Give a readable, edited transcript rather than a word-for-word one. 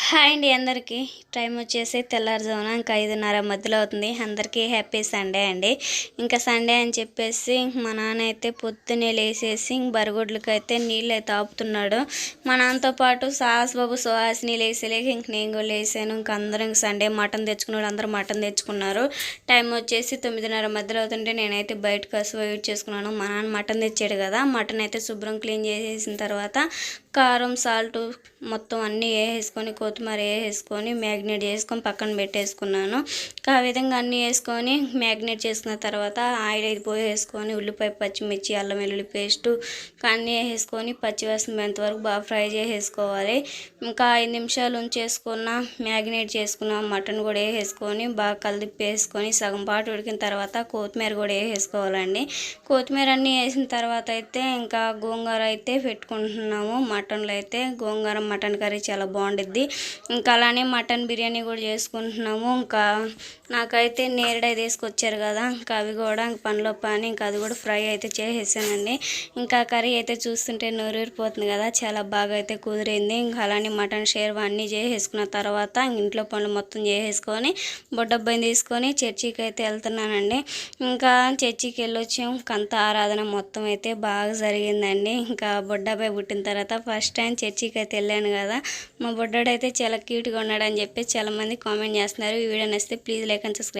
Hi అండి అందరికీ. Time వచ్చేసి తెల్లారుజామున ఇంకా 5:30 మధ్యలో అవుతుంది. అందరికీ హ్యాపీ సండే అండి. ఇంకా సండే అని చెప్పేసి మా నాన్న అయితే పొద్దున్నే లేసేసి బరగొడ్లకైతే నీళ్ళు అయితే ఆపుతున్నాడు. మా నాన్నతో పాటు బాబు సుహాసిని లేసేలేక ఇంక నేను కూడా లేసాను. ఇంక అందరూ ఇంక సండే మటన్ తెచ్చుకున్నాడు. అందరూ మటన్ తెచ్చుకున్నారు. టైం వచ్చేసి 9:30 మధ్యలో అవుతుంటే నేనైతే బయటకు వస్తూ వెయిట్ చేసుకున్నాను. మా నాన్న మటన్ తెచ్చాడు కదా, మటన్ అయితే శుభ్రం క్లీన్ చేసేసిన తర్వాత కారం సాల్ట్ మొత్తం అన్నీ వేసేసుకొని కొత్తిమీర వేసేసుకొని మ్యాగ్నేట్ చేసుకొని పక్కన పెట్టేసుకున్నాను. ఆ విధంగా అన్నీ వేసుకొని మ్యాగ్నేట్ చేసుకున్న తర్వాత ఆయిల్ అయితే పోసేసుకొని ఉల్లిపాయ పచ్చిమిర్చి అల్లం వెల్లుల్లి పేస్టు అన్నీ వేసేసుకొని పచ్చివాసన వరకు బాగా ఫ్రై చేసేసుకోవాలి. ఇంకా 5 నిమిషాలు ఉంచేసుకున్న మ్యాగ్నేట్ చేసుకున్న మటన్ కూడా వేసేసుకొని బాగా కలిపేసుకొని సగం పాటు ఉడికిన తర్వాత కొత్తిమీర కూడా వేసేసుకోవాలండి. కొత్తిమీర అన్నీ వేసిన తర్వాత అయితే ఇంకా గోంగూర అయితే పెట్టుకుంటున్నాము. మటన్లో అయితే గోంగూర మటన్ కర్రీ చాలా బాగుండిద్ది. ఇంకా అలానే మటన్ బిర్యానీ కూడా చేసుకుంటున్నాము. ఇంకా నాకైతే నేరడ తీసుకొచ్చారు కదా, ఇంకా అవి కూడా పనిలో పని ఇంకా అది కూడా ఫ్రై అయితే చేసేసానండి. ఇంకా కర్రీ అయితే చూస్తుంటే నోరూరిపోతుంది కదా, చాలా బాగా అయితే కుదిరింది. ఇంకా అలానే మటన్ షేర్వా అన్నీ చేసేసుకున్న తర్వాత ఇంట్లో పనులు మొత్తం చేసేసుకొని బొడ్డబ్బాయిని తీసుకొని చర్చికి అయితే వెళ్తున్నానండి. ఇంకా చర్చికి వెళ్ళొచ్చాం. కంత ఆరాధన మొత్తం అయితే బాగా జరిగిందండి. ఇంకా బొడ్డబ్బాయి పుట్టిన తర్వాత ఫస్ట్ టైం చర్చికి అయితే వెళ్ళాను కదా, మా బొడ్డోడు అయితే చాలా క్యూట్గా ఉన్నాడని చెప్పి చాలామంది కామెంట్ చేస్తున్నారు. ఈ వీడియో నచ్చితే ప్లీజ్ లైక్ అండ్ సబ్స్క్రైబ్.